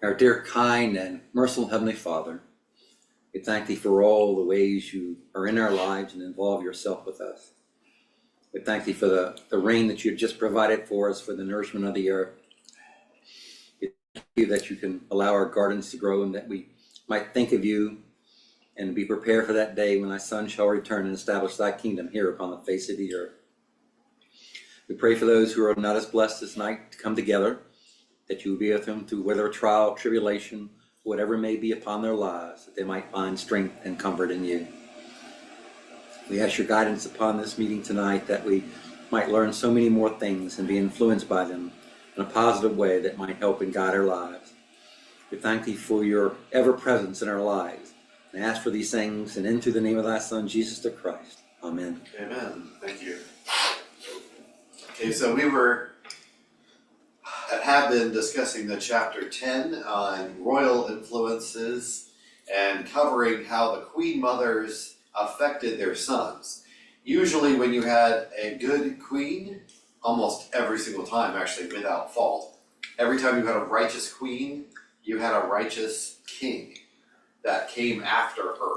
Our dear, kind, and merciful Heavenly Father, we thank Thee for all the ways You are in our lives and involve Yourself with us. We thank Thee for the rain that You've just provided for us for the nourishment of the earth. We thank You that You can allow our gardens to grow and that we might think of You and be prepared for that day when Thy Son shall return and establish Thy kingdom here upon the face of the earth. We pray for those who are not as blessed this night to come together, that You will be with them through whatever trial, tribulation, whatever may be upon their lives, that they might find strength and comfort in You. We ask Your guidance upon this meeting tonight, that we might learn so many more things and be influenced by them in a positive way that might help and guide our lives. We thank Thee for Your ever-presence in our lives, and ask for these things, and into the name of Thy Son, Jesus the Christ. Amen. Amen. Thank you. Okay, so we have been discussing the chapter 10 on royal influences and covering how the Queen Mothers affected their sons. Usually when you had a good queen, almost every single time actually without fault, every time you had a righteous queen, you had a righteous king that came after her.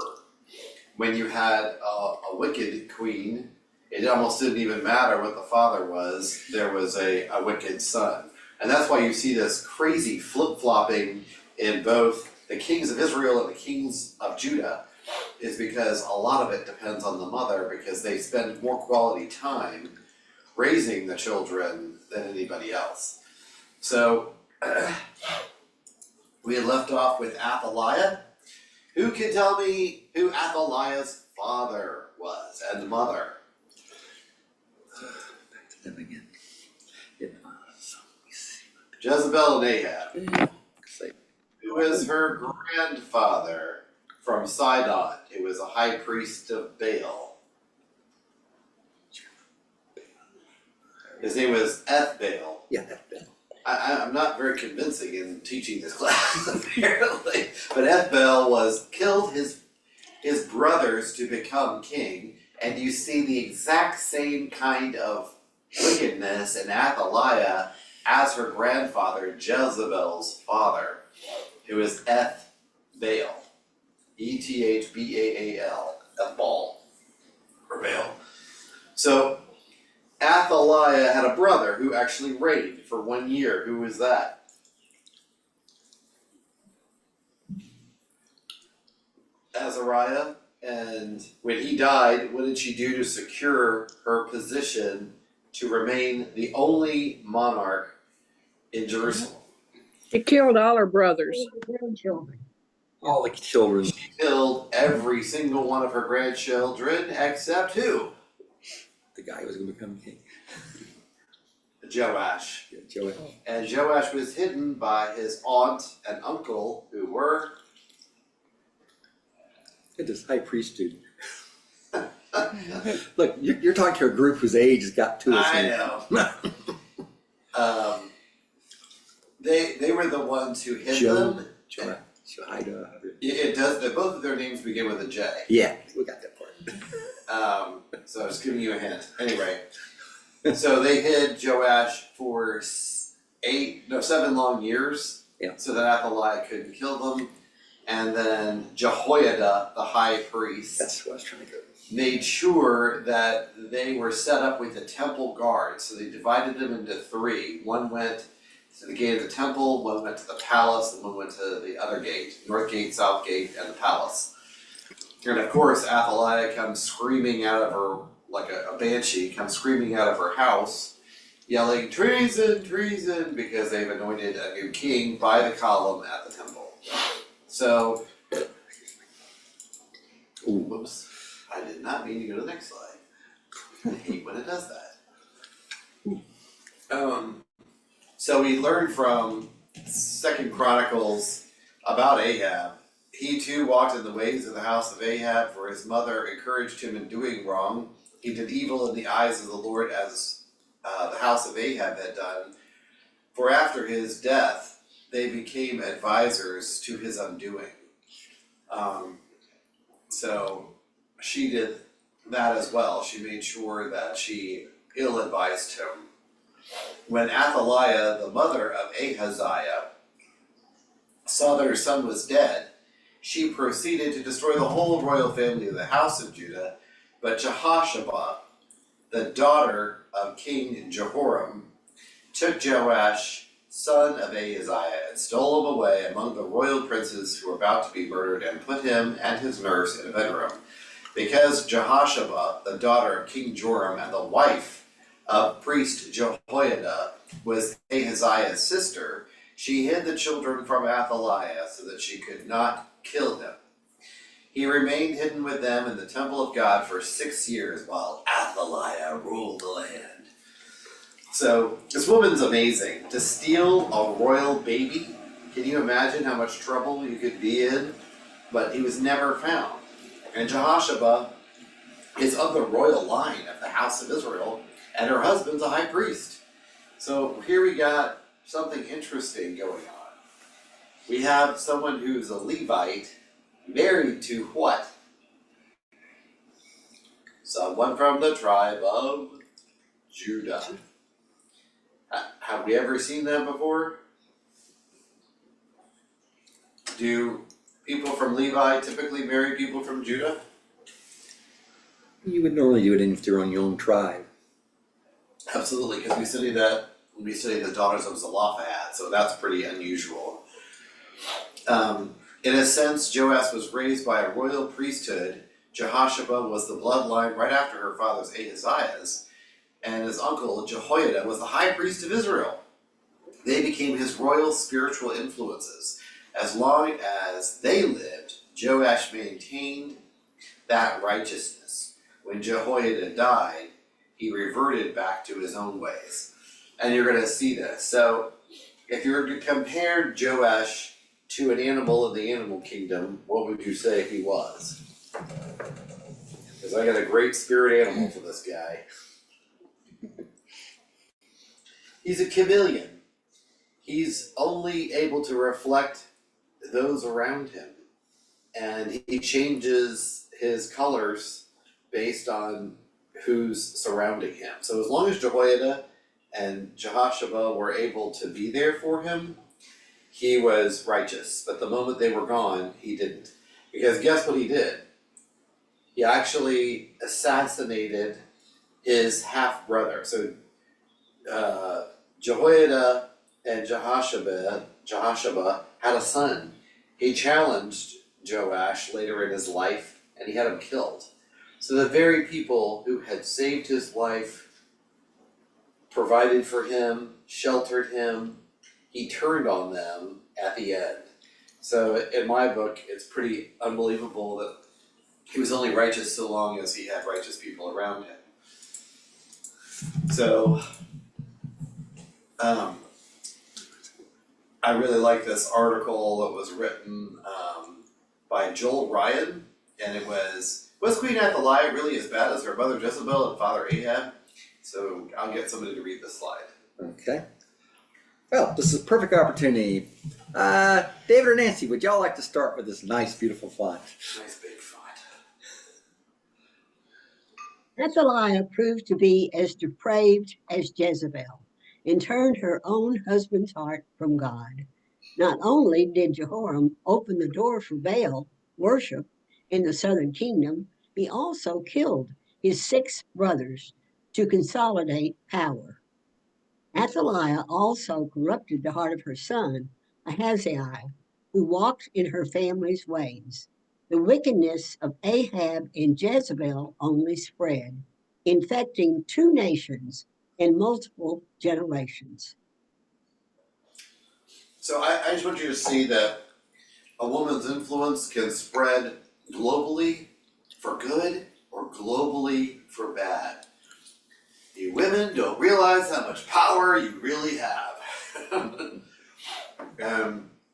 When you had a wicked queen, it almost didn't even matter what the father was, there was a wicked son. And that's why you see this crazy flip-flopping in both the kings of Israel and the kings of Judah, is because a lot of it depends on the mother, because they spend more quality time raising the children than anybody else. So we had left off with Athaliah. Who can tell me who Athaliah's father was and mother? Back to them again. Jezebel and Ahab. Yeah. Who is her grandfather from Sidon, who was a high priest of Baal. His name was Ethbaal. Yeah, Ethbaal. I'm not very convincing in teaching this class, apparently. But Ethbaal killed his brothers to become king, and you see the exact same kind of wickedness in Athaliah as her grandfather, Jezebel's father, who is Ethbaal. Ethbaal. Ethbaal. Or Baal. So, Athaliah had a brother who actually reigned for 1 year. Who was that? Azariah. And when he died, what did she do to secure her position to remain the only monarch in Jerusalem? She killed all her brothers. All the children. She killed every single one of her grandchildren except who? The guy who was going to become king. Joash. Yeah, Joash. And Joash was hidden by his aunt and uncle, who were? Get this high priest dude. Look, you're talking to a group whose age has got to us. I know. They were the ones who hid them. It does. Both of their names begin with a J. Yeah, we got that part. So I was giving you a hint. Anyway, so they hid Joash for 7 long years, so that Athaliah couldn't kill them. And then Jehoiada, the high priest, that's what I was trying to go. Made sure that they were set up with the temple guard. So they divided them into 3. One went to the gate of the temple, one went to the palace, and one went to the other gate, north gate, south gate, and the palace. And of course, Athaliah comes screaming out of her, like a banshee, comes screaming out of her house, yelling, "Treason, treason," because they've anointed a new king by the column at the temple. So, whoops, I did not mean to go to the next slide. I hate when it does that. So we learned from 2 Chronicles about Ahab. He too walked in the ways of the house of Ahab, for his mother encouraged him in doing wrong. He did evil in the eyes of the Lord as the house of Ahab had done. For after his death, they became advisors to his undoing. So she did that as well. She made sure that she ill-advised him. When Athaliah, the mother of Ahaziah, saw that her son was dead, she proceeded to destroy the whole royal family of the house of Judah. But Jehoshaphat, the daughter of King Jehoram, took Joash, son of Ahaziah, and stole him away among the royal princes who were about to be murdered, and put him and his nurse in a bedroom. Because Jehoshaphat, the daughter of King Joram and the wife of priest Jehoiada, was Ahaziah's sister, she hid the children from Athaliah so that she could not kill him. He remained hidden with them in the temple of God for 6 years while Athaliah ruled the land. So this woman's amazing. To steal a royal baby, can you imagine how much trouble you could be in? But he was never found. And Jehoshaphat is of the royal line of the house of Israel, and her husband's a high priest. So here we got something interesting going on. We have someone who's a Levite married to what? Someone from the tribe of Judah. Have we ever seen that before? Do people from Levi typically marry people from Judah? You would normally do it if you're on your own tribe. Absolutely, because we study that when we study the daughters of Zelophehad, so that's pretty unusual. In a sense, Joash was raised by a royal priesthood. Jehoshaphat was the bloodline right after her father's Ahaziah's, and his uncle Jehoiada was the high priest of Israel. They became his royal spiritual influences. As long as they lived, Joash maintained that righteousness. When Jehoiada died, he reverted back to his own ways. And you're going to see this. So, if you were to compare Joash to an animal in the animal kingdom, what would you say he was? Because I got a great spirit animal for this guy. He's a chameleon. He's only able to reflect those around him. And he changes his colors based on who's surrounding him. So as long as Jehoiada and Jehoshaphat were able to be there for him, he was righteous. But the moment they were gone, he didn't. Because guess what he did? He actually assassinated his half-brother. So Jehoiada and Jehoshaphat had a son. He challenged Joash later in his life, and he had him killed. So the very people who had saved his life, provided for him, sheltered him, he turned on them at the end. So in my book, it's pretty unbelievable that he was only righteous so long as he had righteous people around him. So, I really like this article that was written by Joel Ryan, and it was Queen Athaliah really as bad as her mother Jezebel and father Ahab? So I'll get somebody to read this slide. Okay. Well, this is a perfect opportunity. David or Nancy, would y'all like to start with this nice, beautiful font? Nice big font. Athaliah proved to be as depraved as Jezebel and turned her own husband's heart from God. Not only did Jehoram open the door for Baal worship in the southern kingdom, he also killed his 6 brothers to consolidate power. Athaliah also corrupted the heart of her son, Ahaziah, who walked in her family's ways. The wickedness of Ahab and Jezebel only spread, infecting 2 nations in multiple generations. So I just want you to see that a woman's influence can spread globally for good or globally for bad. You women don't realize how much power you really have.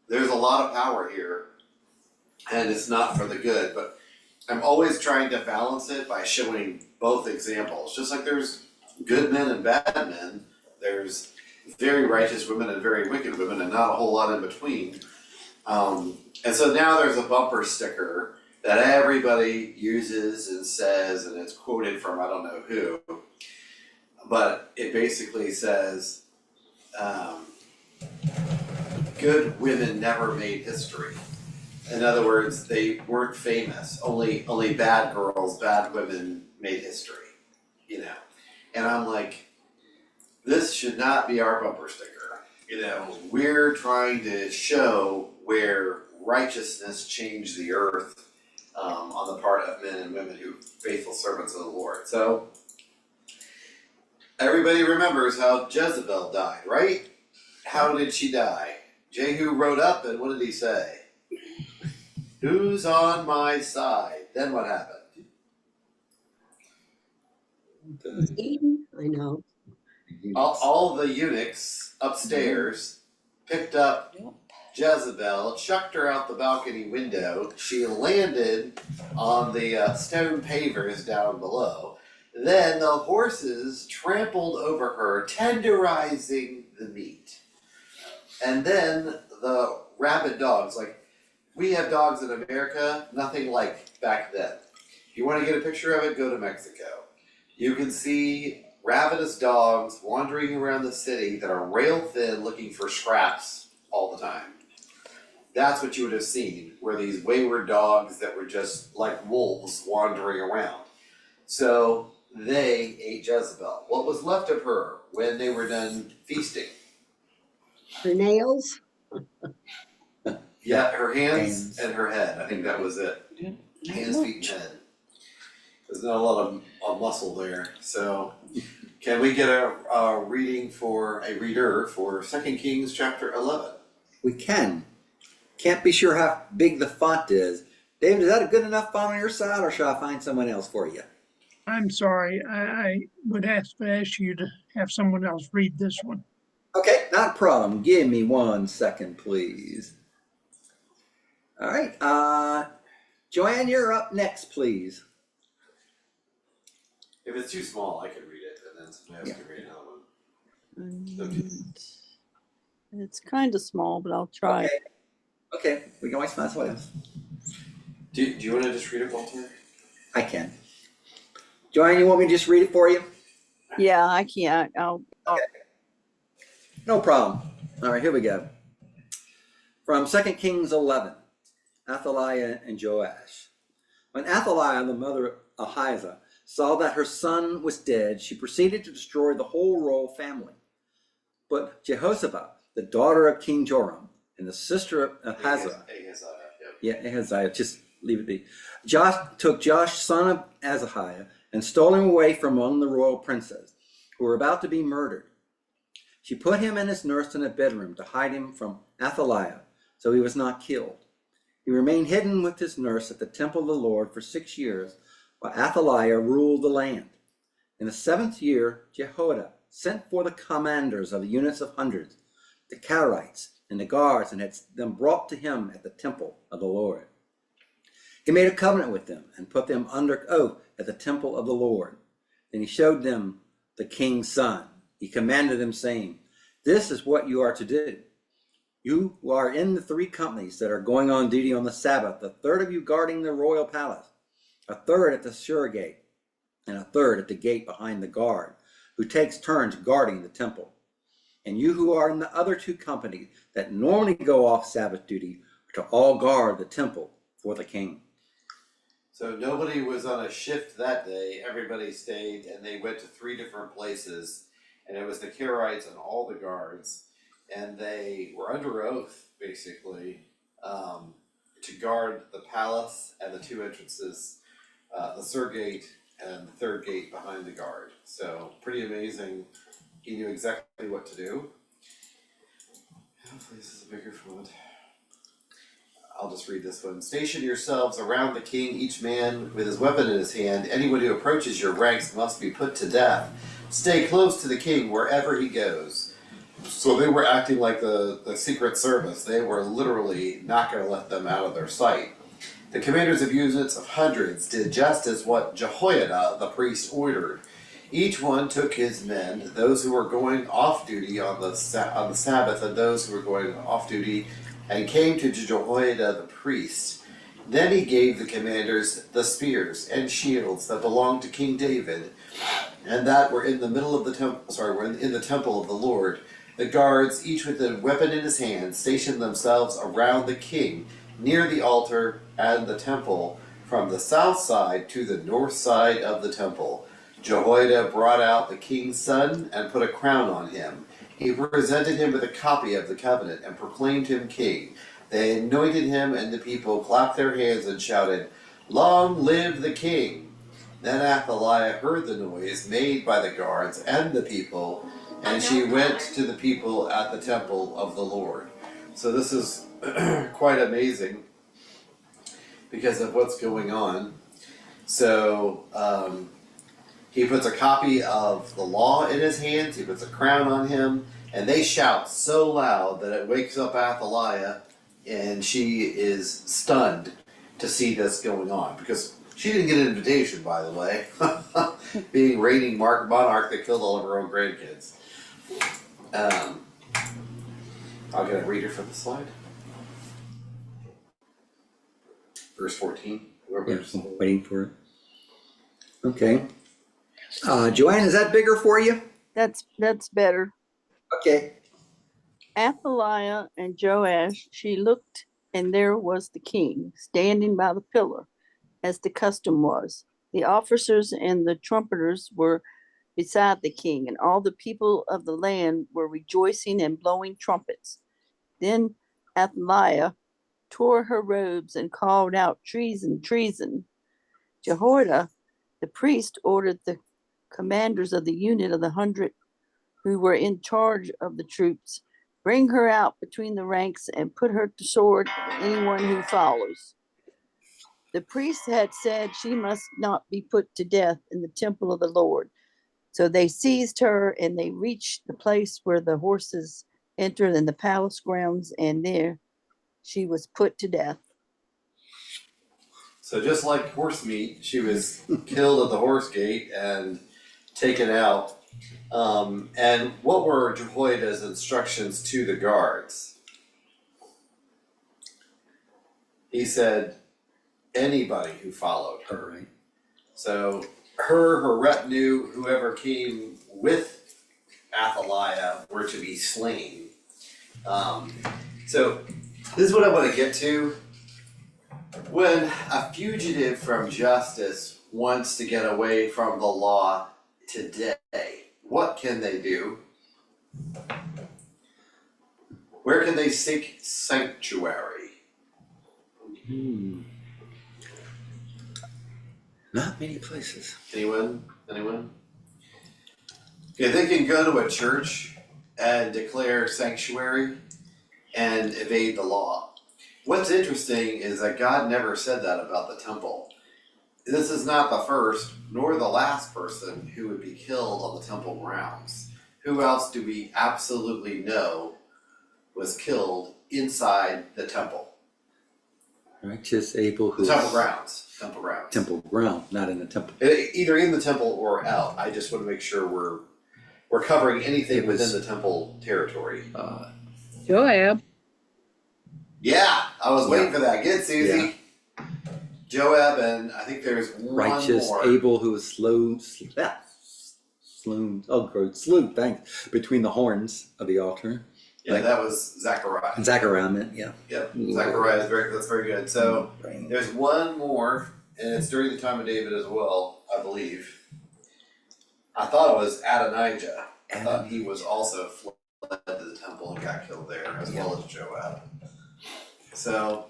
There's a lot of power here, and it's not for the good, but I'm always trying to balance it by showing both examples. Just like there's good men and bad men, there's very righteous women and very wicked women, and not a whole lot in between. And so now there's a bumper sticker that everybody uses and says, and it's quoted from I don't know who, but it basically says, good women never made history. In other words, they weren't famous. Only bad girls, bad women made history, you know. And I'm like, this should not be our bumper sticker. You know, we're trying to show where righteousness changed the earth on the part of men and women who faithful servants of the Lord. So everybody remembers how Jezebel died, right? How did she die? Jehu rode up and what did he say? Who's on my side? Then what happened? It's Eden, I know. All the eunuchs upstairs picked up Jezebel, chucked her out the balcony window. She landed on the stone pavers down below. Then the horses trampled over her, tenderizing the meat. And then the rabid dogs, like we have dogs in America, nothing like back then. If you want to get a picture of it, go to Mexico. You can see ravenous dogs wandering around the city that are rail thin looking for scraps all the time. That's what you would have seen, were these wayward dogs that were just like wolves wandering around. So they ate Jezebel. What was left of her when they were done feasting? Her nails. Yeah, her hands and her head. I think that was it. Yeah. Hands, feet, and head. There's not a lot of muscle there. So can we get a reading for a reader for 2 Kings chapter 11? We can. Can't be sure how big the font is. David, is that a good enough font on your side, or shall I find someone else for you? I'm sorry, I would ask you to have someone else read this one. Okay, not a problem. Give me 1 second, please. All right, Joanne, you're up next, please. If it's too small, I can read it, and then somebody else can read another one. It's kind of small, but I'll try. Okay, we can always find someone else. Do you want to just read it, Walter? I can. Joanne, you want me to just read it for you? Yeah, I can't. I'll No problem. All right, here we go. From 2 Kings 11, Athaliah and Joash. When Athaliah, the mother of Ahijah, saw that her son was dead, she proceeded to destroy the whole royal family. But Jehoshabat, the daughter of King Joram, and the sister of Ahaziah, Ahaziah, just leave it be. Took Josh, son of Ahaziah, and stole him away from among the royal princes, who were about to be murdered. She put him and his nurse in a bedroom to hide him from Athaliah, so he was not killed. He remained hidden with his nurse at the temple of the Lord for 6 years, while Athaliah ruled the land. In the 7th year, Jehoiada sent for the commanders of the units of hundreds, the Karaites, and the guards, and had them brought to him at the temple of the Lord. He made a covenant with them and put them under oath at the temple of the Lord. Then he showed them the king's son. He commanded them, saying, "This is what you are to do. You who are in the 3 companies that are going on duty on the Sabbath, a third of you guarding the royal palace, a third at the Shur gate, and a third at the gate behind the guard, who takes turns guarding the temple. And you who are in the other 2 companies that normally go off Sabbath duty are to all guard the temple for the king." So nobody was on a shift that day. Everybody stayed, and they went to 3 different places. And it was the Karaites and all the guards, and they were under oath, basically, to guard the palace and the 2 entrances, the Sur gate and the 3rd gate behind the guard. So pretty amazing. He knew exactly what to do. Hopefully this is a bigger font. I'll just read this one. "Station yourselves around the king, each man with his weapon in his hand. Anyone who approaches your ranks must be put to death. Stay close to the king wherever he goes." So they were acting like the secret service. They were literally not going to let them out of their sight. The commanders of units of hundreds did just as what Jehoiada the priest ordered. Each one took his men, those who were going off duty on the Sabbath and those who were going off duty, and came to Jehoiada the priest. Then he gave the commanders the spears and shields that belonged to King David, and that were in the middle of the temple. Were in the temple of the Lord. The guards, each with a weapon in his hand, stationed themselves around the king, near the altar and the temple, from the south side to the north side of the temple. Jehoiada brought out the king's son and put a crown on him. He presented him with a copy of the covenant and proclaimed him king. They anointed him, and the people clapped their hands and shouted, "Long live the king!" Then Athaliah heard the noise made by the guards and the people, and she went to the people at the temple of the Lord. So this is quite amazing because of what's going on. So he puts a copy of the law in his hands, he puts a crown on him, and they shout so loud that it wakes up Athaliah, and she is stunned to see this going on, because she didn't get an invitation, by the way, being reigning monarch that killed all of her own grandkids. I'll get a reader for the slide. Verse 14. Yes, I'm waiting for it. Okay. Joanne, is that bigger for you? That's better. Okay. Athaliah and Joash, she looked, and there was the king standing by the pillar, as the custom was. The officers and the trumpeters were beside the king, and all the people of the land were rejoicing and blowing trumpets. Then Athaliah tore her robes and called out, "Treason, treason!" Jehoiada, the priest, ordered the commanders of the unit of the 100 who were in charge of the troops, "Bring her out between the ranks and put her to sword anyone who follows." The priest had said she must not be put to death in the temple of the Lord. So they seized her, and they reached the place where the horses entered in the palace grounds, and there she was put to death. So just like horse meat, she was killed at the horse gate and taken out. And what were Jehoiada's instructions to the guards? He said, anybody who followed her. All right. So her retinue, whoever came with Athaliah, were to be slain. So this is what I want to get to. When a fugitive from justice wants to get away from the law today, what can they do? Where can they seek sanctuary? Not many places. Anyone? Okay, they can go to a church and declare sanctuary and evade the law. What's interesting is that God never said that about the temple. This is not the first nor the last person who would be killed on the temple grounds. Who else do we absolutely know was killed inside the temple? Righteous Abel, who The temple grounds. temple ground, not in the temple. Either in the temple or out. I just want to make sure we're covering anything within the temple territory. Joab. Yeah, I was waiting for that. Get Susie. Yeah. Joab, and I think there's one Righteous more. Abel, who was slew, thanks, between the horns of the altar. Yeah, that was Zechariah. And Zechariah meant, yeah. Yep, Zechariah that's very good. So there's one more, and it's during the time of David as well, I believe. I thought it was Adonijah. I thought he was also fled to the temple and got killed there, as well as Joab. So,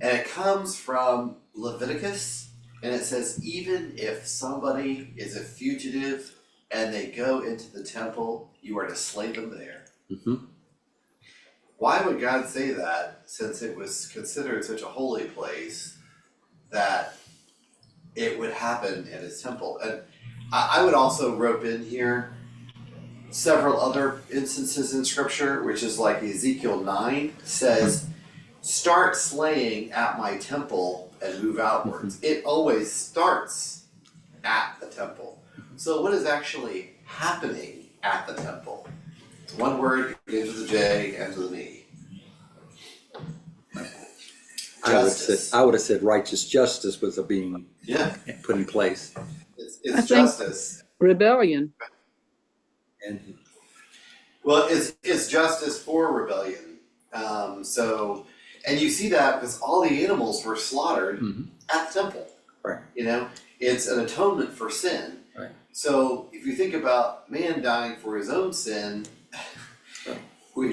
and it comes from Leviticus, and it says, even if somebody is a fugitive and they go into the temple, you are to slay them there. Mm-hmm. Why would God say that, since it was considered such a holy place that it would happen in his temple? And I would also rope in here several other instances in scripture, which is like Ezekiel 9 says, start slaying at my temple and move outwards. It always starts at the temple. So what is actually happening at the temple? It's one word, begins with a J, ends with an E. Justice. I would have said righteous justice was being put in place. It's justice. Rebellion. And Well, it's justice for rebellion. And you see that because all the animals were slaughtered at the temple. Right. You know, it's an atonement for sin. Right. So if you think about man dying for his own sin,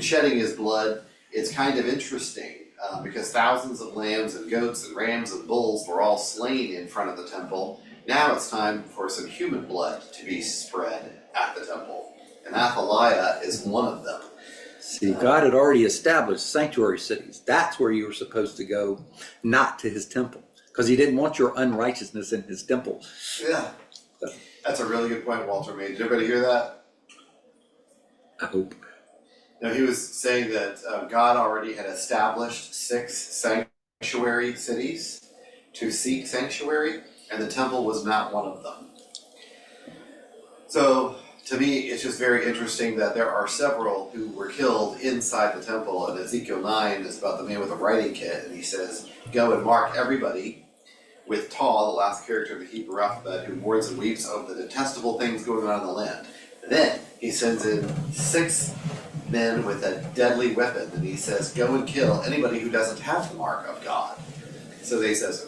shedding his blood, it's kind of interesting because thousands of lambs and goats and rams and bulls were all slain in front of the temple. Now it's time for some human blood to be spread at the temple. And Athaliah is one of them. See, God had already established sanctuary cities. That's where you were supposed to go, not to his temple, because he didn't want your unrighteousness in his temple. Yeah. That's a really good point Walter made. Did everybody hear that? I hope. No, he was saying that God already had established 6 sanctuary cities to seek sanctuary, and the temple was not one of them. So, to me, it's just very interesting that there are several who were killed inside the temple, and Ezekiel 9 is about the man with a writing kit, and he says, go and mark everybody with Taw, the last character of the Hebrew alphabet, who mourns and weeps over the detestable things going on in the land. And then he sends in 6 men with a deadly weapon, and he says, go and kill anybody who doesn't have the mark of God. So he says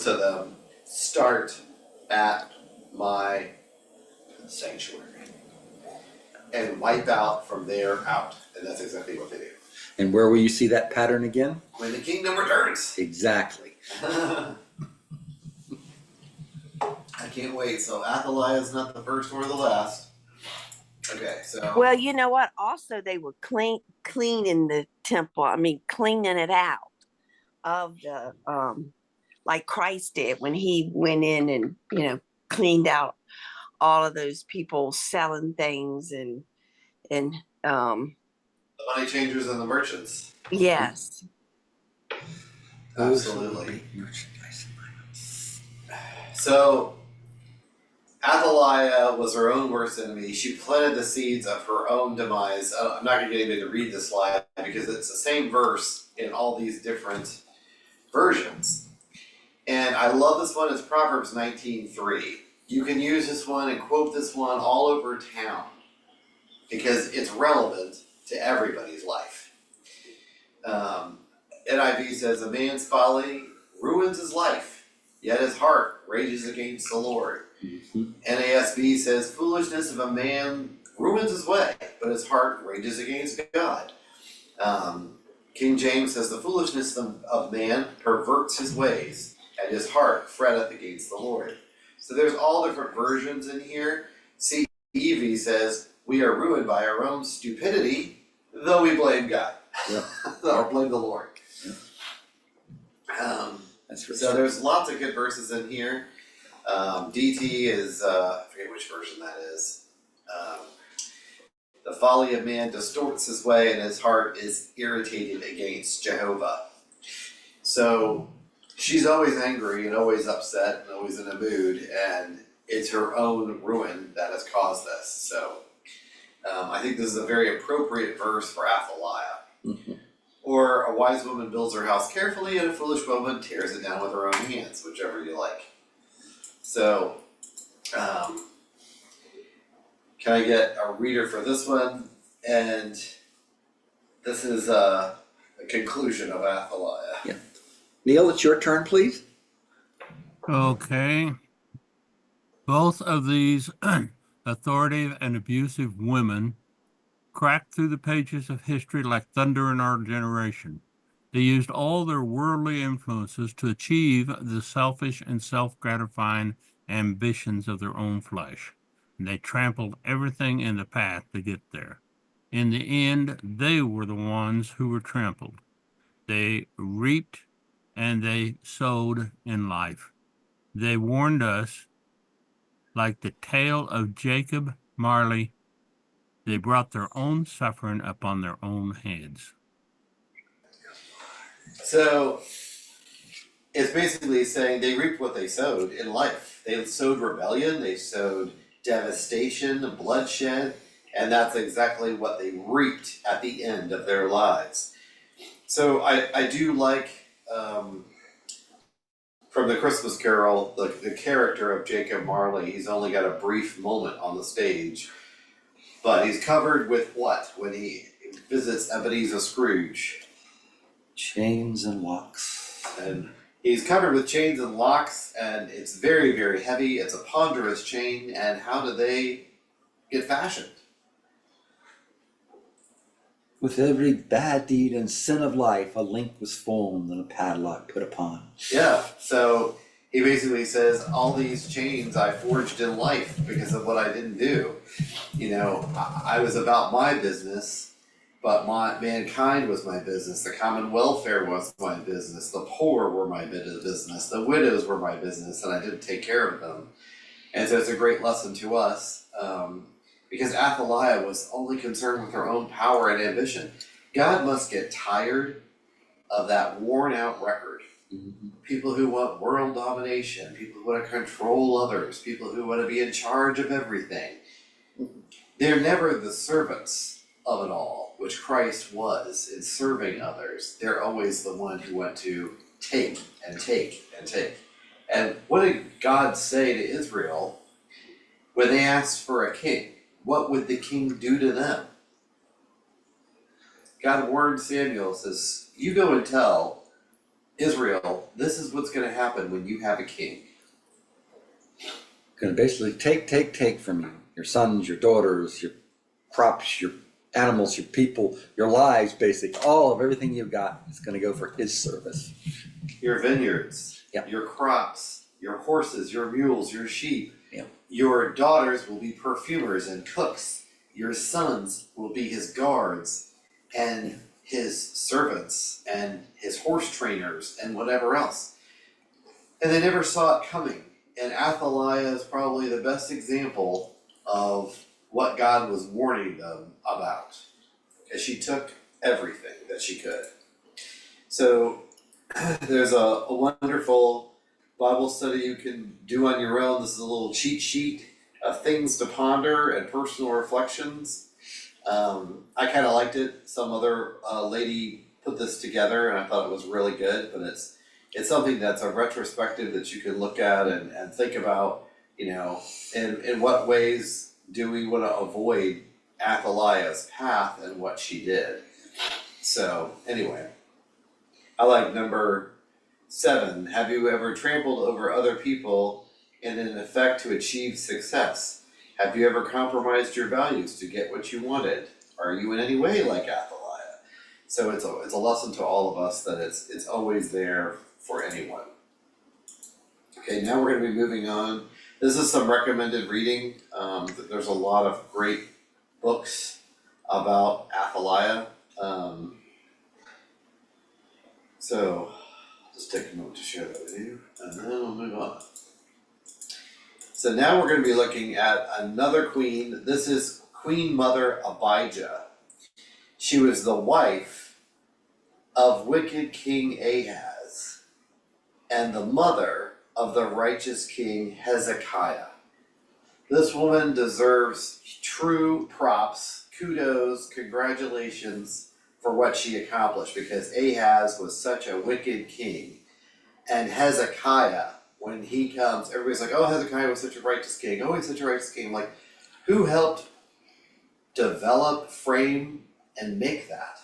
to them, start at my sanctuary and wipe out from there out. And that's exactly what they do. And where will you see that pattern again? When the kingdom returns. Exactly. I can't wait. So Athaliah is not the first or the last. Okay, so. Well, you know what? Also, they were cleaning the temple. I mean, cleaning it out of the, like Christ did when he went in and, cleaned out all of those people selling things and The money changers and the merchants. yes. Absolutely. So Athaliah was her own worst enemy. She planted the seeds of her own demise. I'm not going to get anybody to read this slide because it's the same verse in all these different versions. And I love this one. It's Proverbs 19:3. You can use this one and quote this one all over town because it's relevant to everybody's life. NIV says, a man's folly ruins his life, yet his heart rages against the Lord. NASB says, foolishness of a man ruins his way, but his heart rages against God. King James says, the foolishness of man perverts his ways, and his heart fretteth against the Lord. So there's all different versions in here. CEV says, we are ruined by our own stupidity, though we blame God. Yep. Or blame the Lord. That's for So sure. there's lots of good verses in here. DT is, I forget which version that is. The folly of man distorts his way and his heart is irritated against Jehovah. So she's always angry and always upset and always in a mood, and it's her own ruin that has caused this. So I think this is a very appropriate verse for Athaliah. Or a wise woman builds her house carefully and a foolish woman tears it down with her own hands, whichever you like. So, can I get a reader for this one? And this is a conclusion of Athaliah. Yeah. Neil, it's your turn, please. Okay. Both of these authoritative and abusive women cracked through the pages of history like thunder in our generation. They used all their worldly influences to achieve the selfish and self-gratifying ambitions of their own flesh. And they trampled everything in the path to get there. In the end, they were the ones who were trampled. They reaped and they sowed in life. They warned us, like the tale of Jacob Marley, they brought their own suffering upon their own heads. So, it's basically saying they reaped what they sowed in life. They sowed rebellion, they sowed devastation, bloodshed, and that's exactly what they reaped at the end of their lives. So I do like, from the Christmas Carol, the character of Jacob Marley. He's only got a brief moment on the stage, But he's covered with what when he visits Ebenezer Scrooge? Chains and locks. And he's covered with chains and locks, and it's very, very heavy. It's a ponderous chain, and how do they get fashioned? With every bad deed and sin of life, a link was formed and a padlock put upon. Yeah, so he basically says, all these chains I forged in life because of what I didn't do. You know, I was about my business, but mankind was my business. The common welfare was my business. The poor were my business. The widows were my business, and I didn't take care of them. And so it's a great lesson to us, because Athaliah was only concerned with her own power and ambition. God must get tired of that worn out record. People who want world domination, people who want to control others, people who want to be in charge of everything. They're never the servants of it all, which Christ was in serving others. They're always the one who went to take and take and take. And what did God say to Israel when they asked for a king? What would the king do to them? God warned Samuel, says, you go and tell Israel, this is what's going to happen when you have a king. Going to basically take from you. Your sons, your daughters, your crops, your animals, your people, your lives, basically. All of everything you've got is going to go for his service. Your vineyards, Yep. your crops, your horses, your mules, your sheep. Yep. Your daughters will be perfumers and cooks. Your sons will be his guards and his servants and his horse trainers and whatever else. And they never saw it coming. And Athaliah is probably the best example of what God was warning them about, because she took everything that she could. So there's a wonderful Bible study you can do on your own. This is a little cheat sheet of things to ponder and personal reflections. I kind of liked it. Some other lady put this together, and I thought it was really good. But it's something that's a retrospective that you can look at and think about. You know, in what ways do we want to avoid Athaliah's path and what she did? So anyway, I like number 7. Have you ever trampled over other people in an effort to achieve success? Have you ever compromised your values to get what you wanted? Are you in any way like Athaliah? So it's a lesson to all of us that it's always there for anyone. Okay, now we're going to be moving on. This is some recommended reading. There's a lot of great books about Athaliah. So I'll just take a moment to share that with you, and then we'll move on. So now we're going to be looking at another queen. This is Queen Mother Abijah. She was the wife of wicked King Ahaz and the mother of the righteous King Hezekiah. This woman deserves true props, kudos, congratulations for what she accomplished, because Ahaz was such a wicked king. And Hezekiah, when he comes, everybody's like, oh, Hezekiah was such a righteous king. Oh, he's such a righteous king. Like, who helped develop, frame, and make that?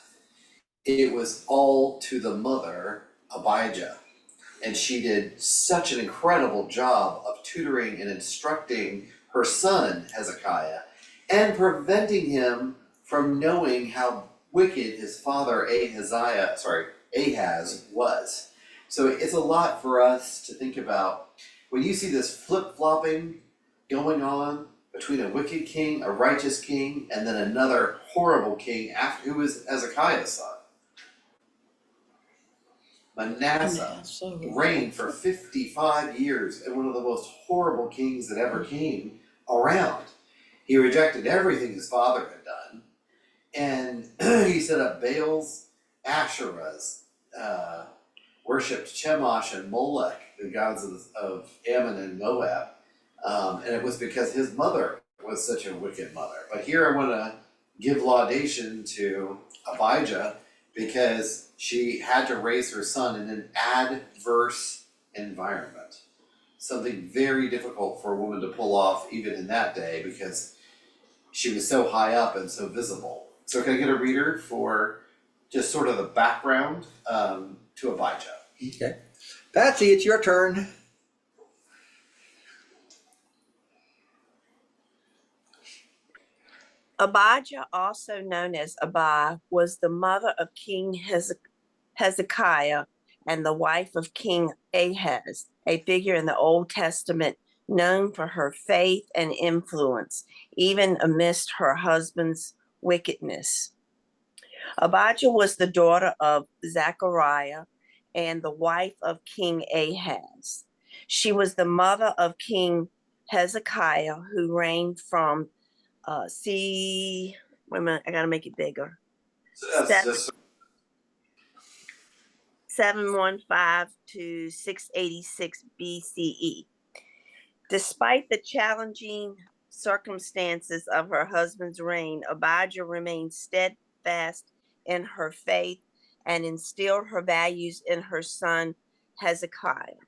It was all to the mother, Abijah. And she did such an incredible job of tutoring and instructing her son, Hezekiah, and preventing him from knowing how wicked his father Ahaz was. So it's a lot for us to think about. When you see this flip-flopping going on between a wicked king, a righteous king, and then another horrible king who was Hezekiah's son. Manasseh reigned for 55 years and one of the most horrible kings that ever came around. He rejected everything his father had done, and he set up Baals, Asherahs, worshipped Chemosh and Molech, the gods of Ammon and Moab, and it was because his mother was such a wicked mother. But here I want to give laudation to Abijah, because she had to raise her son in an adverse environment. Something very difficult for a woman to pull off even in that day, because she was so high up and so visible. So can I get a reader for just sort of the background to Abijah? Okay. Patsy, it's your turn. Abijah, also known as Abi, was the mother of King Hezekiah and the wife of King Ahaz, a figure in the Old Testament known for her faith and influence, even amidst her husband's wickedness. Abijah was the daughter of Zechariah and the wife of King Ahaz. She was the mother of King Hezekiah, who reigned from wait a minute, I gotta make it bigger. So that's just 715 to 686 BCE. Despite the challenging circumstances of her husband's reign, Abijah remained steadfast in her faith and instilled her values in her son Hezekiah.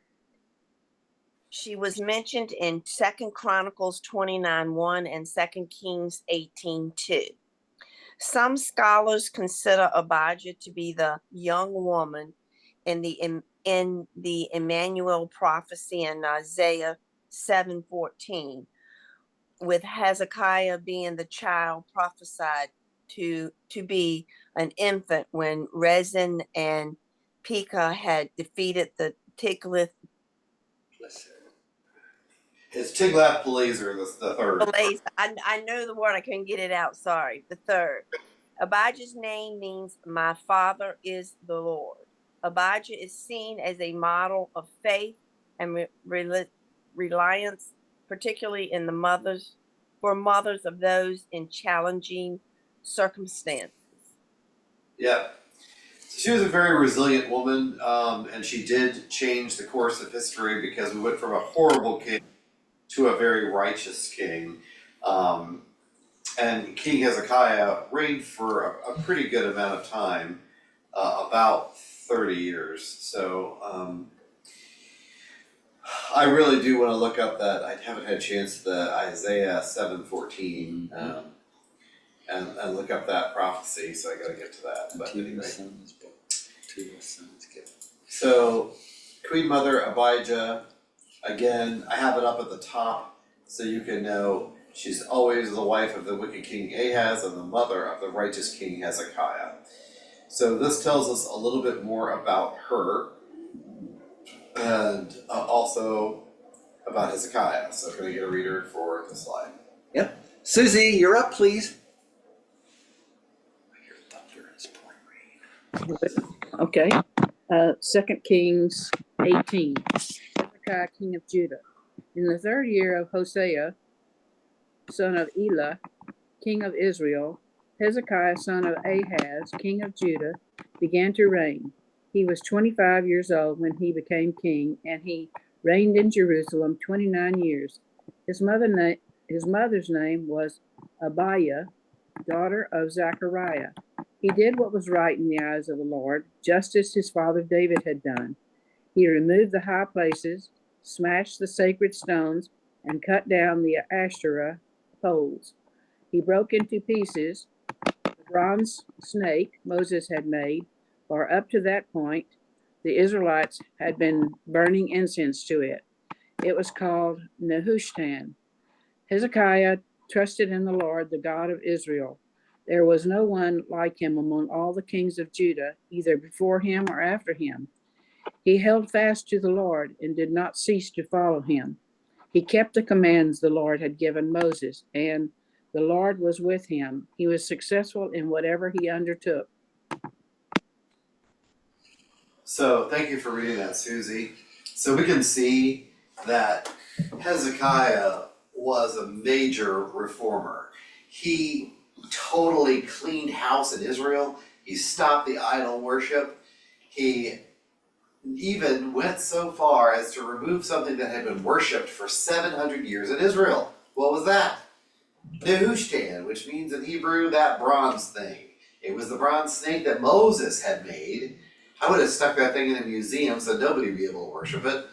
She was mentioned in 2 Chronicles 29:1 and 2 Kings 18:2. Some scholars consider Abijah to be the young woman in the Emmanuel prophecy in Isaiah 7:14, with Hezekiah being the child prophesied to be an infant when Rezin and Pekah had defeated the Tiglath. it's Tiglath-Pileser the third. I know the word, I couldn't get it out, sorry. The third. Abijah's name means my father is the Lord. Abijah is seen as a model of faith and reliance, particularly in the mothers of those in challenging circumstances. Yeah. She was a very resilient woman, and she did change the course of history because we went from a horrible king to a very righteous king. And King Hezekiah reigned for a pretty good amount of time, about 30 years. So I really do want to look up that. I haven't had a chance, the Isaiah 7:14, and look up that prophecy, so I gotta get to that. But anyway. So, Queen Mother Abijah, again, I have it up at the top so you can know she's always the wife of the wicked King Ahaz and the mother of the righteous King Hezekiah. So this tells us a little bit more about her and also about Hezekiah. So can I get a reader for the slide? Yep. Susie, you're up, please. I hear thunder and it's pouring rain. Okay. 2 Kings 18. Hezekiah, king of Judah. In the 3rd year of Hosea, son of Elah, king of Israel, Hezekiah, son of Ahaz, king of Judah, began to reign. He was 25 years old when he became king, and he reigned in Jerusalem 29 years. His mother's name was Abijah, daughter of Zechariah. He did what was right in the eyes of the Lord, just as his father David had done. He removed the high places, smashed the sacred stones, and cut down the Asherah poles. He broke into pieces the bronze snake Moses had made, for up to that point, the Israelites had been burning incense to it. It was called Nehushtan. Hezekiah trusted in the Lord, the God of Israel. There was no one like him among all the kings of Judah, either before him or after him. He held fast to the Lord and did not cease to follow him. He kept the commands the Lord had given Moses, and the Lord was with him. He was successful in whatever he undertook. So thank you for reading that, Susie. So we can see that Hezekiah was a major reformer. He totally cleaned house in Israel. He stopped the idol worship. He even went so far as to remove something that had been worshipped for 700 years in Israel. What was that? Nehushtan, which means in Hebrew that bronze thing. It was the bronze snake that Moses had made. I would have stuck that thing in a museum so nobody would be able to worship it.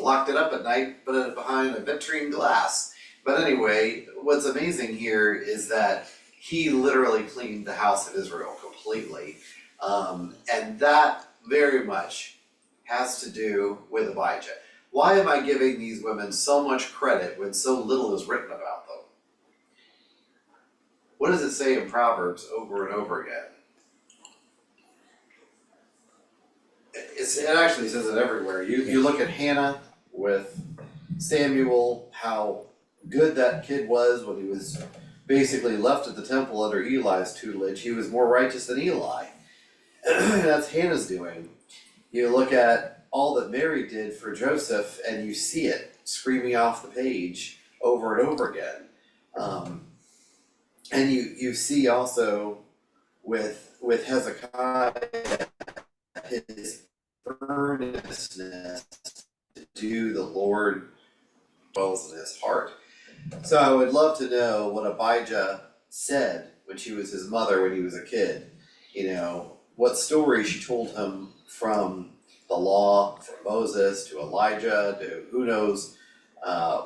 Locked it up at night, put it behind a vitrine glass. But anyway, what's amazing here is that he literally cleaned the house of Israel completely. And that very much has to do with Abijah. Why am I giving these women so much credit when so little is written about them? What does it say in Proverbs over and over again? It actually says it everywhere. You look at Hannah with Samuel, how good that kid was when he was basically left at the temple under Eli's tutelage. He was more righteous than Eli. That's Hannah's doing. You look at all that Mary did for Joseph and you see it screaming off the page over and over again. And you see also with Hezekiah his earnestness to do the Lord dwells in his heart. So I would love to know what Abijah said when she was his mother when he was a kid. You know, what story she told him from the law, from Moses to Elijah to who knows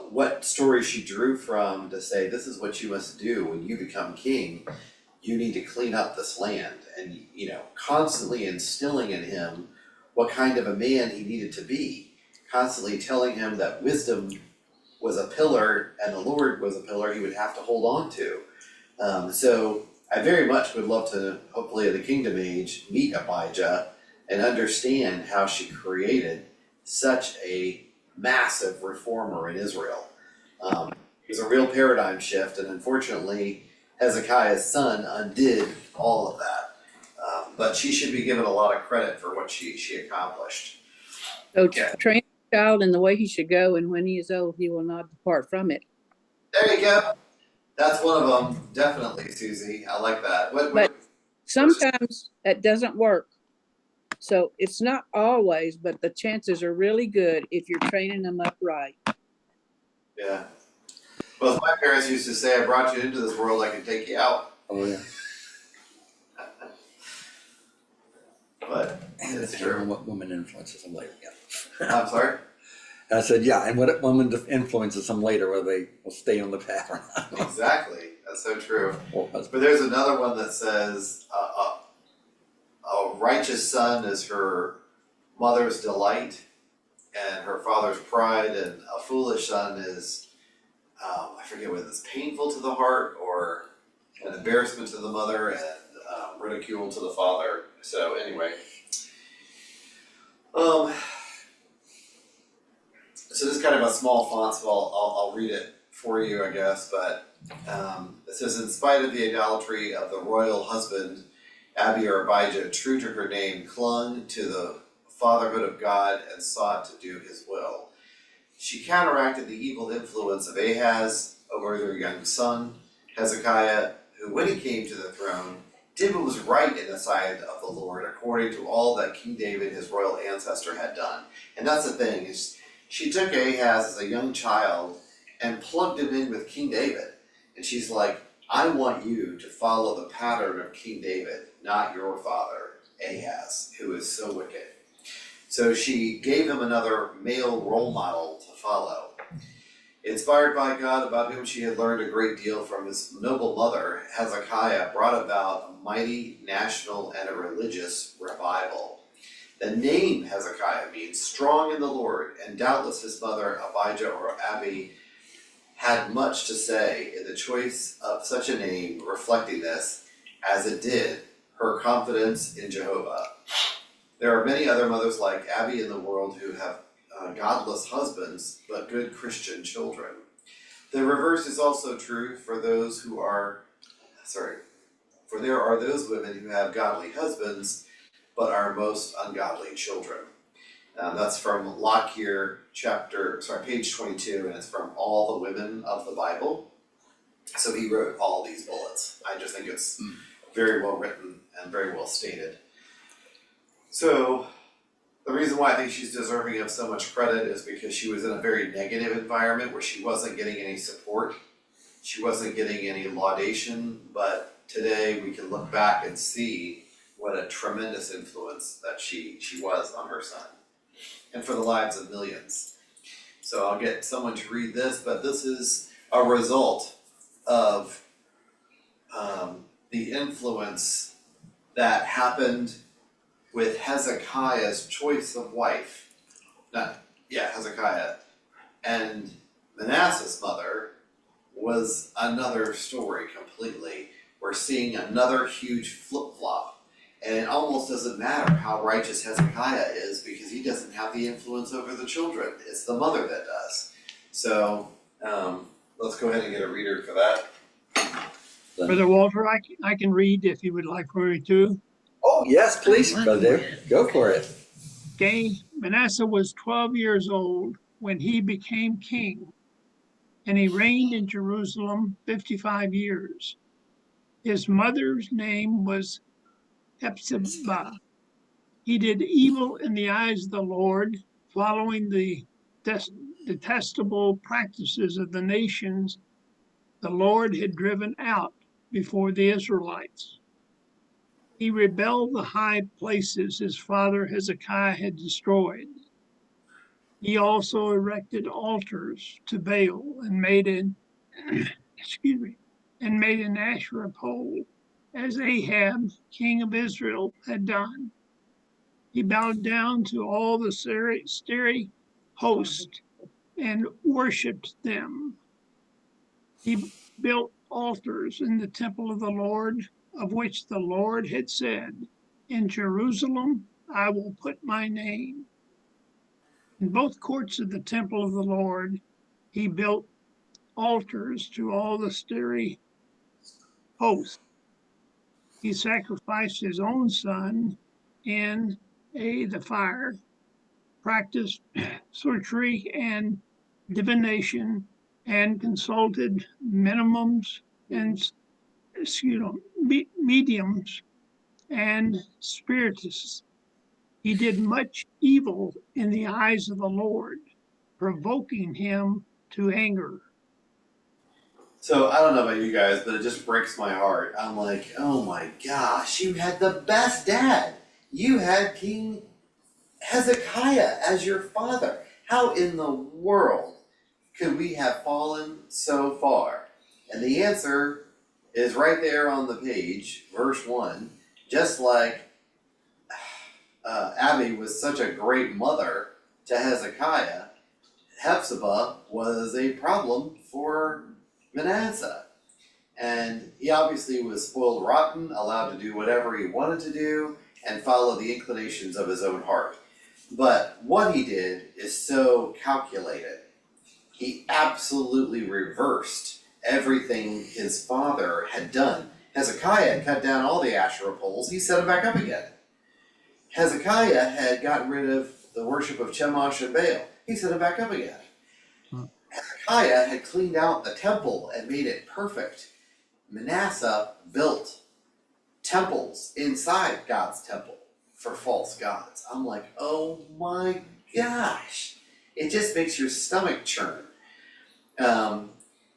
what story she drew from to say this is what you must do when you become king. You need to clean up this land, and you know, constantly instilling in him what kind of a man he needed to be, constantly telling him that wisdom was a pillar and the Lord was a pillar he would have to hold on to. So I very much would love to, hopefully in the kingdom age, meet Abijah and understand how she created such a massive reformer in Israel. It was a real paradigm shift, and unfortunately Hezekiah's son undid all of that. But she should be given a lot of credit for what she accomplished. So Yeah. train a child in the way he should go, and when he is old, he will not depart from it. There you go. That's one of them, definitely, Susie. I like that. But sometimes that doesn't work. So it's not always, but the chances are really good if you're training them up right. Yeah. Well, as my parents used to say, I brought you into this world, I can take you out. Oh, yeah. But And it's it's true. what woman influences them later, yeah. I'm sorry? And I said, yeah, and what woman influences them later, whether they will stay on the path or not. Exactly. That's so true. Or husband. But there's another one that says, a righteous son is her mother's delight and her father's pride, and a foolish son is, I forget whether it's painful to the heart or an embarrassment to the mother and ridicule to the father. So anyway, so this is kind of a small font, so I'll read it for you, I guess. But it says, in spite of the idolatry of the royal husband, Abijah, true to her name, clung to the fatherhood of God and sought to do his will. She counteracted the evil influence of Ahaz over their young son, Hezekiah, who, when he came to the throne, did what was right in the sight of the Lord, according to all that King David, his royal ancestor, had done. And that's the thing, is she took Ahaz as a young child and plugged him in with King David. And she's like, I want you to follow the pattern of King David, not your father, Ahaz, who is so wicked. So she gave him another male role model to follow. Inspired by God, about whom she had learned a great deal from his noble mother, Hezekiah brought about a mighty national and a religious revival. The name Hezekiah means strong in the Lord, and doubtless his mother Abijah or Abi had much to say in the choice of such a name, reflecting this, as it did, her confidence in Jehovah. There are many other mothers like Abi in the world who have godless husbands, but good Christian children. The reverse is also true for those who are, for there are those women who have godly husbands, but are most ungodly children. That's from Lockyer page 22, and it's from All the Women of the Bible. So he wrote all these bullets. I just think it's very well written and very well stated. So the reason why I think she's deserving of so much credit is because she was in a very negative environment where she wasn't getting any support. She wasn't getting any laudation, but today we can look back and see what a tremendous influence that she was on her son and for the lives of millions. So I'll get someone to read this, but this is a result of the influence that happened with Hezekiah's choice of wife. Hezekiah. And Manasseh's mother was another story completely. We're seeing another huge flip-flop. And it almost doesn't matter how righteous Hezekiah is because he doesn't have the influence over the children. It's the mother that does. So let's go ahead and get a reader for that. Brother Walter, I can read if you would like for me to. Oh, yes, please, brother. Go for it. Okay, Manasseh was 12 years old when he became king, and he reigned in Jerusalem 55 years. His mother's name was Hepzibah. He did evil in the eyes of the Lord, following the detestable practices of the nations the Lord had driven out before the Israelites. He rebelled the high places his father Hezekiah had destroyed. He also erected altars to Baal and made an Asherah pole, as Ahab, king of Israel, had done. He bowed down to all the starry host and worshipped them. He built altars in the temple of the Lord, of which the Lord had said, "In Jerusalem I will put my name." In both courts of the temple of the Lord, he built altars to all the starry hosts. He sacrificed his own son in the fire, practiced sorcery and divination, and consulted mediums and spiritists. He did much evil in the eyes of the Lord, provoking him to anger. So I don't know about you guys, but it just breaks my heart. I'm like, oh my gosh, you had the best dad. You had King Hezekiah as your father. How in the world could we have fallen so far? And the answer is right there on the page, verse 1. Just like Abby was such a great mother to Hezekiah, Hepzibah was a problem for Manasseh. And he obviously was spoiled rotten, allowed to do whatever he wanted to do, and follow the inclinations of his own heart. But what he did is so calculated. He absolutely reversed everything his father had done. Hezekiah had cut down all the Asherah poles, he set them back up again. Hezekiah had gotten rid of the worship of Chemosh and Baal, he set them back up again. Hezekiah had cleaned out the temple and made it perfect. Manasseh built temples inside God's temple for false gods. I'm like, oh my gosh. It just makes your stomach churn.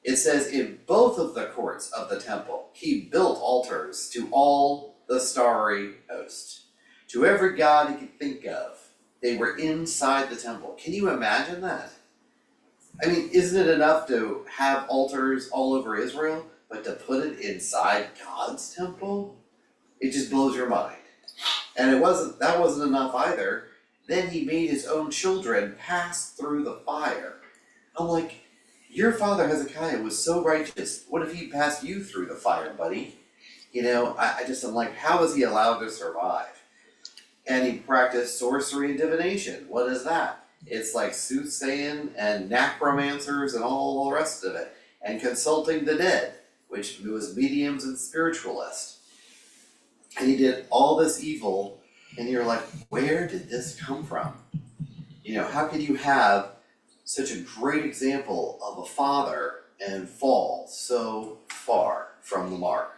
It says in both of the courts of the temple, he built altars to all the starry host. To every god he could think of. They were inside the temple. Can you imagine that? I mean, isn't it enough to have altars all over Israel, but to put it inside God's temple? It just blows your mind. And that wasn't enough either. Then he made his own children pass through the fire. I'm like, your father Hezekiah was so righteous. What if he passed you through the fire, buddy? You know, I'm like, how is he allowed to survive? And he practiced sorcery and divination. What is that? It's like soothsaying and necromancers and all the rest of it. And consulting the dead, which was mediums and spiritualists. And he did all this evil, and you're like, where did this come from? You know, how can you have such a great example of a father and fall so far from the mark?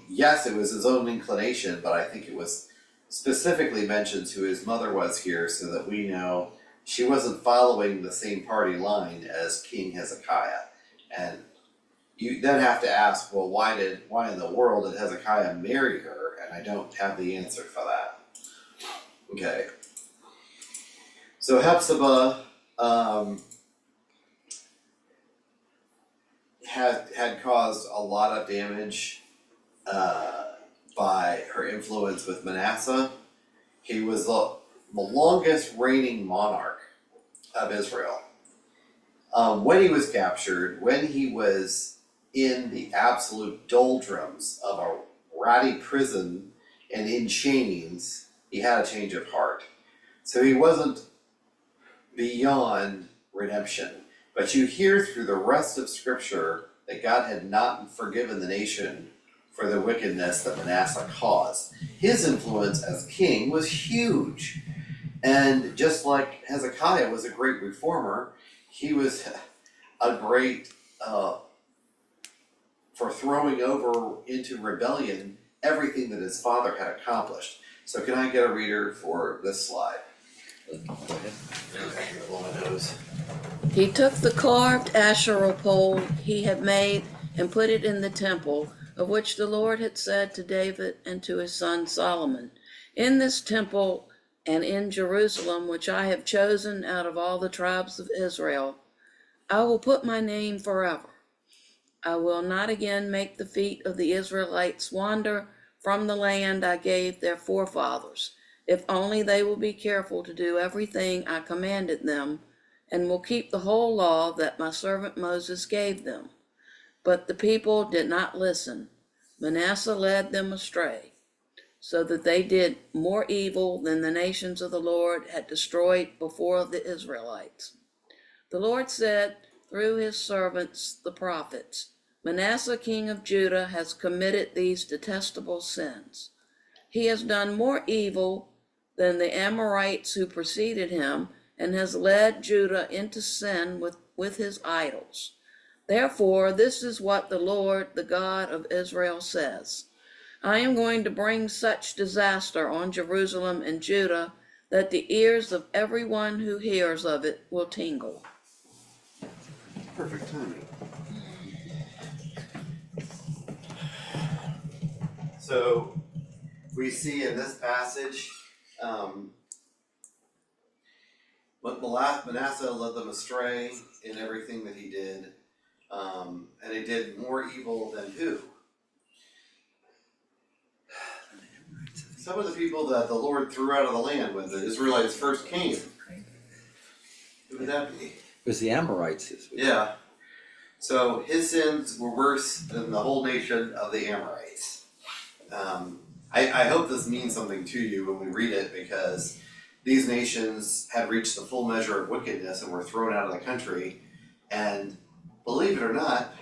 Yes, it was his own inclination, but I think it was specifically mentions who his mother was here so that we know she wasn't following the same party line as King Hezekiah. And you then have to ask, well, why in the world did Hezekiah marry her? And I don't have the answer for that. Okay. So Hepzibah had caused a lot of damage by her influence with Manasseh. He was the longest reigning monarch of Israel. When he was captured, when he was in the absolute doldrums of a ratty prison and in chains, he had a change of heart. So he wasn't beyond redemption. But you hear through the rest of Scripture that God had not forgiven the nation for the wickedness that Manasseh caused. His influence as king was huge. And just like Hezekiah was a great reformer, he was a great for throwing over into rebellion everything that his father had accomplished. So can I get a reader for this slide? Go ahead. Blow my nose. He took the carved Asherah pole he had made and put it in the temple, of which the Lord had said to David and to his son Solomon, "In this temple and in Jerusalem, which I have chosen out of all the tribes of Israel, I will put my name forever. I will not again make the feet of the Israelites wander from the land I gave their forefathers, if only they will be careful to do everything I commanded them, and will keep the whole law that my servant Moses gave them." But the people did not listen. Manasseh led them astray, so that they did more evil than the nations of the Lord had destroyed before the Israelites. The Lord said through his servants, the prophets, "Manasseh, king of Judah, has committed these detestable sins. He has done more evil than the Amorites who preceded him, and has led Judah into sin with his idols. Therefore, this is what the Lord, the God of Israel, says. I am going to bring such disaster on Jerusalem and Judah that the ears of everyone who hears of it will tingle." Perfect timing. So we see in this passage, Manasseh led them astray in everything that he did, and he did more evil than who? Some of the people that the Lord threw out of the land when the Israelites first came. Who would that be? It was the Amorites. Yeah. So his sins were worse than the whole nation of the Amorites. I hope this means something to you when we read it, because these nations had reached the full measure of wickedness and were thrown out of the country. And believe it or not,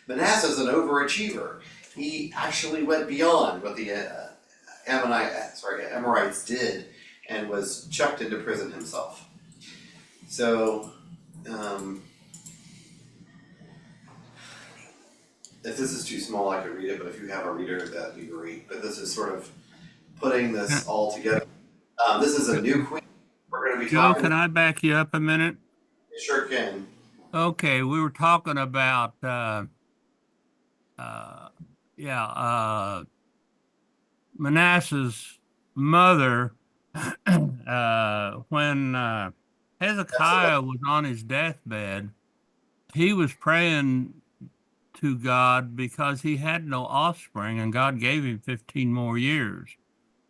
Manasseh's an overachiever. He actually went beyond what the Amorites did and was chucked into prison himself. So, if this is too small, I could read it, but if you have a reader, that'd be great. But this is sort of putting this all together. This is a new queen. We're going to be Joe, talking. can I back you up a minute? You sure can. Okay, we were talking about Manasseh's mother when Hezekiah was on his deathbed. He was praying to God because he had no offspring, and God gave him 15 more years.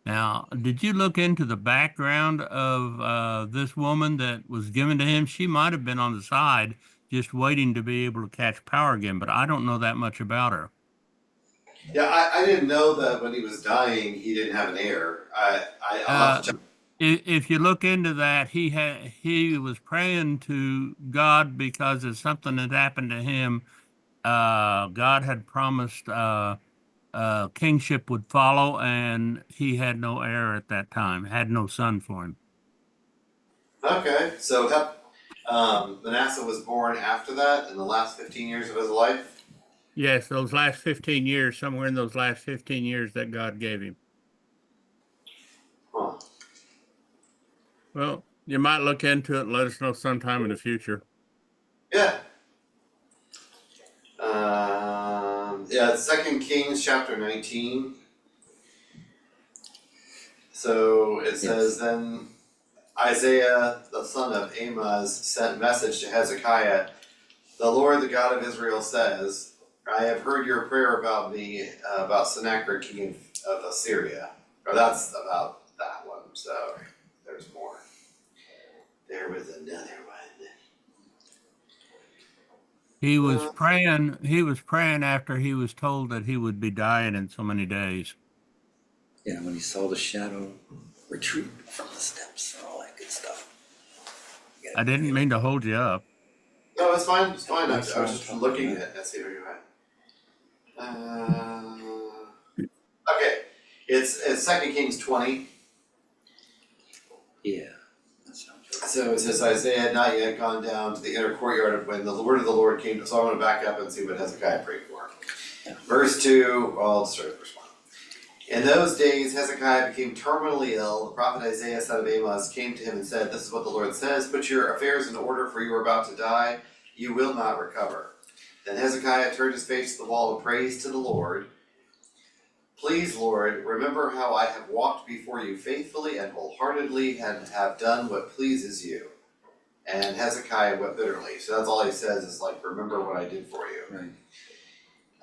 Now, did you look into the background of this woman that was given to him? She might have been on the side just waiting to be able to catch power again, but I don't know that much about her. Yeah, I didn't know that when he was dying, he didn't have an heir. I'll have to check. If you look into that, he was praying to God because of something that happened to him. God had promised kingship would follow, and he had no heir at that time, had no son for him. Okay, so Manasseh was born after that in the last 15 years of his life? Yes, those last 15 years, somewhere in those last 15 years that God gave him. Huh. Well, you might look into it and let us know sometime in the future. Yeah. It's 2 Kings chapter 19. So it says, Then Isaiah, the son of Amoz, sent message to Hezekiah, The Lord, the God of Israel says, I have heard your prayer about me, about Sennacherib, king of Assyria. Or that's about that one, so there's more. There was another one. He was praying after he was told that he would be dying in so many days. Yeah, when he saw the shadow retreat from the steps and all that good stuff. I didn't mean to hold you up. No, it's fine. It's fine. I was That's what I'm just talking looking about. at it. Let's see where you went. Okay, it's 2 Kings 20. Yeah, that sounds right. So it says Isaiah had not yet gone down to the inner courtyard when the word of the Lord came to. So I'm going to back up and see what Hezekiah prayed for. Yeah. Verse 2. Well, I'll start with verse 1. In those days, Hezekiah became terminally ill. The prophet Isaiah, son of Amoz, came to him and said, "This is what the Lord says: Put your affairs in order, for you are about to die. You will not recover." Then Hezekiah turned his face to the wall and praised to the Lord. Please, Lord, remember how I have walked before you faithfully and wholeheartedly and have done what pleases you. And Hezekiah wept bitterly. So that's all he says is like, remember what I did for you. Right.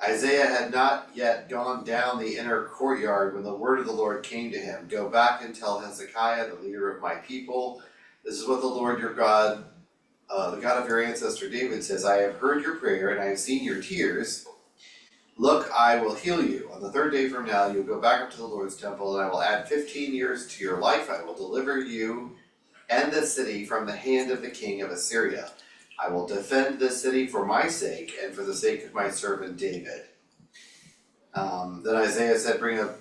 Isaiah had not yet gone down the inner courtyard when the word of the Lord came to him. Go back and tell Hezekiah, the leader of my people, this is what the Lord your God, the God of your ancestor David says, I have heard your prayer and I have seen your tears. Look, I will heal you. On the third day from now, you will go back up to the Lord's temple, and I will add 15 years to your life. I will deliver you and the city from the hand of the king of Assyria. I will defend this city for my sake and for the sake of my servant David. Then Isaiah said, bring a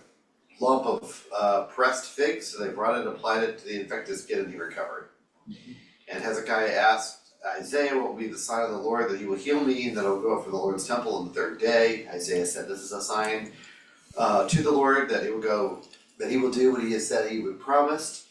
lump of pressed figs. So they brought it, applied it to the infected skin, and he recovered. And Hezekiah asked Isaiah, what will be the sign of the Lord that he will heal me and that I will go up for the Lord's temple on the third day? Isaiah said, this is a sign to the Lord that he will do what he has said he would promise.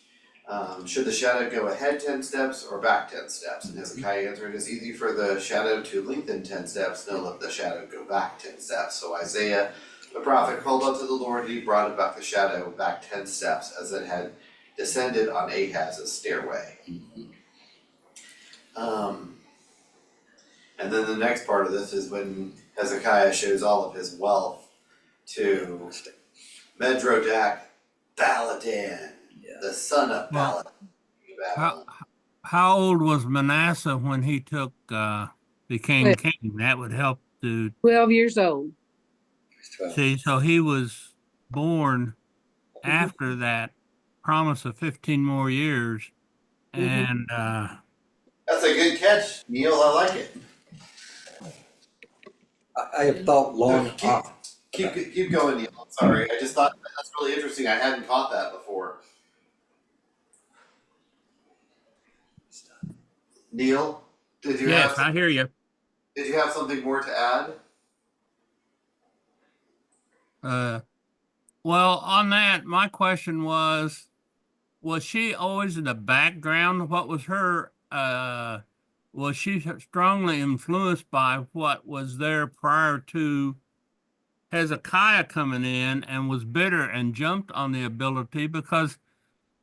Should the shadow go ahead 10 steps or back 10 steps? And Hezekiah answered, it is easy for the shadow to lengthen 10 steps, no, let the shadow go back 10 steps. So Isaiah, the prophet, called out to the Lord, and he brought it back, the shadow back 10 steps as it had descended on Ahaz's stairway. And then the next part of this is when Hezekiah shows all of his wealth to Medrodak Baladan, the son of Baladan. How old was Manasseh when he took became king? That would help to 12 years old. see. So he was born after that promise of 15 more years, and That's a good catch, Neil. I like it. I have thought long. Keep going, Neil. I'm sorry. I just thought that's really interesting. I hadn't caught that before. Neil, did you yes, I hear you. Did you have something more to add? Well, on that, my question was she always in the background? What was her, was she strongly influenced by what was there prior to Hezekiah coming in and was bitter and jumped on the ability? Because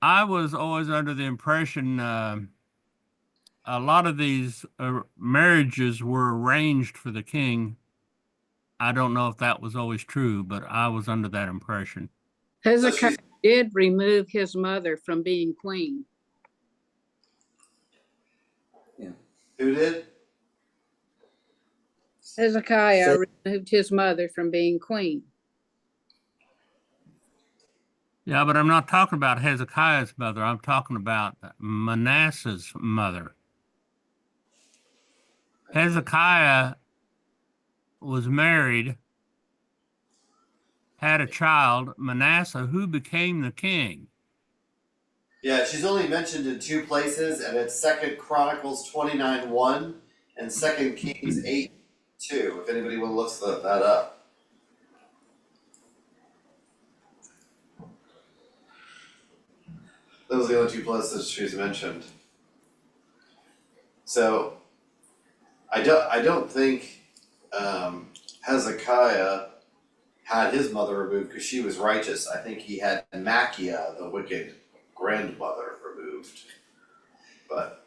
I was always under the impression a lot of these marriages were arranged for the king. I don't know if that was always true, but I was under that impression. Hezekiah did remove his mother from being queen. Yeah. Who did? Hezekiah removed his mother from being queen. Yeah, but I'm not talking about Hezekiah's mother. I'm talking about Manasseh's mother. Hezekiah was married, had a child, Manasseh, who became the king. Yeah, she's only mentioned in two places, and it's 2 Chronicles 29:1 and 2 Kings 8:2. If anybody want to look that up. Those are the only two places she's mentioned. So I don't think Hezekiah had his mother removed because she was righteous. I think he had Machia, the wicked grandmother, removed. But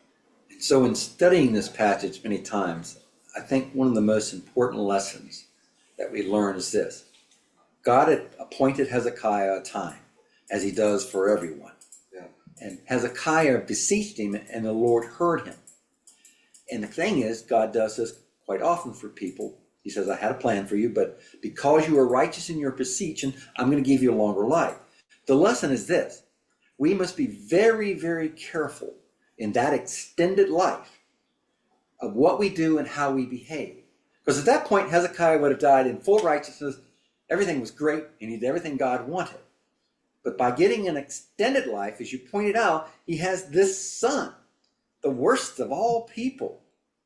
So in studying this passage many times, I think one of the most important lessons that we learn is this. God had appointed Hezekiah a time, as he does for everyone. Yeah. And Hezekiah beseeched him, and the Lord heard him. And the thing is, God does this quite often for people. He says, I had a plan for you, but because you are righteous in your beseeching, I'm going to give you a longer life. The lesson is this. We must be very, very careful in that extended life of what we do and how we behave. Because at that point, Hezekiah would have died in full righteousness. Everything was great, and he did everything God wanted. But by getting an extended life, as you pointed out, he has this son, the worst of all people.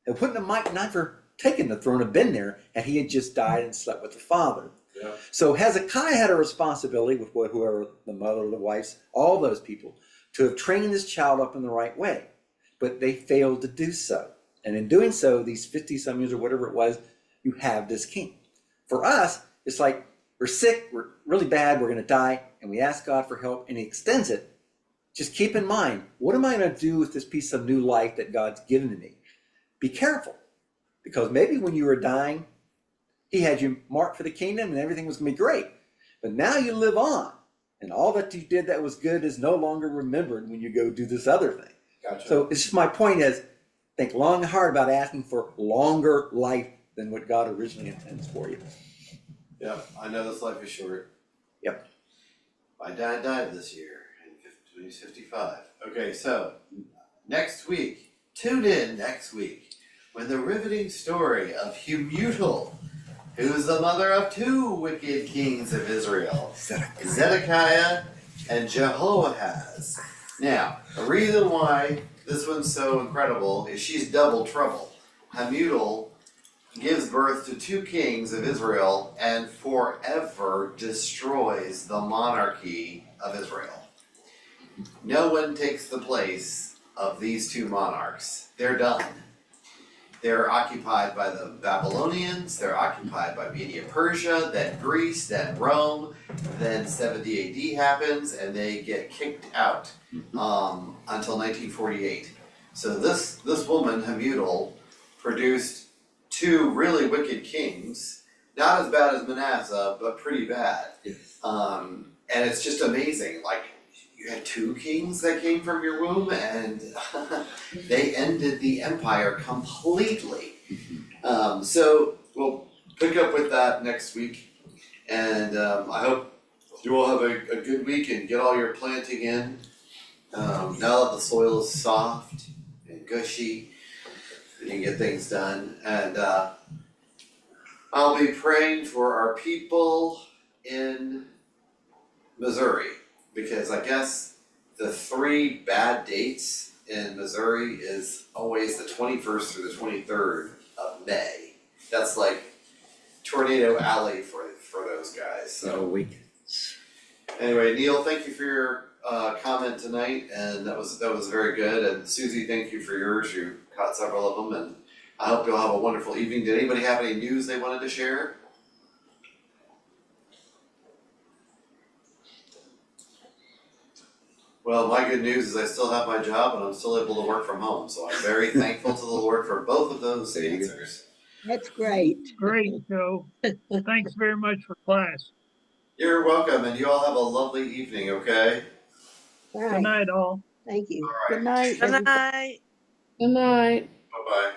It wouldn't have might not for taken the throne have been there had he had just died and slept with the father. Yeah. So Hezekiah had a responsibility with whoever, the mother, the wives, all those people, to have trained this child up in the right way. But they failed to do so. And in doing so, these 50-some years or whatever it was, you have this king. For us, it's like we're sick, we're really bad, we're going to die, and we ask God for help, and he extends it. Just keep in mind, what am I going to do with this piece of new life that God's given to me? Be careful, because maybe when you were dying, he had you marked for the kingdom and everything was going to be great. But now you live on, and all that you did that was good is no longer remembered when you go do this other thing. Gotcha. So it's just my point is, think long and hard about asking for longer life than what God originally intends for you. Yeah, I know this life is short. Yep. My dad died this year when he was 55. Okay, so next week, tune in next week when the riveting story of Humutal, who's the mother of two wicked kings of Israel, Zedekiah and Jehoahaz. Now, the reason why this one's so incredible is she's double trouble. Humutal gives birth to two kings of Israel and forever destroys the monarchy of Israel. No one takes the place of these two monarchs. They're done. They're occupied by the Babylonians, they're occupied by Media Persia, then Greece, then Rome, then 70 AD happens and they get kicked out until 1948. So this woman, Humutal, produced two really wicked kings, not as bad as Manasseh, but pretty bad. Yes. And it's just amazing, like, you had two kings that came from your womb and they ended the empire completely. So we'll pick up with that next week. And I hope you all have a good week and get all your planting in. Now that the soil is soft and gushy, you can get things done. And I'll be praying for our people in Missouri, because I guess the 3 bad dates in Missouri is always the 21st through the 23rd of May. That's like Tornado Alley for those guys. So week. anyway, Neil, thank you for your comment tonight, and that was very good. And Susie, thank you for yours. You caught several of them, and I hope you'll have a wonderful evening. Did anybody have any news they wanted to share? Well, my good news is I still have my job and I'm still able to work from home, so I'm very thankful to the Lord for both of those There you go. answers. That's great. Great, Joe. Thanks very much for class. You're welcome, and you all have a lovely evening, okay? All Good right. night, all. Thank you. All right. Good night. Good everybody. night. Good night. Bye-bye.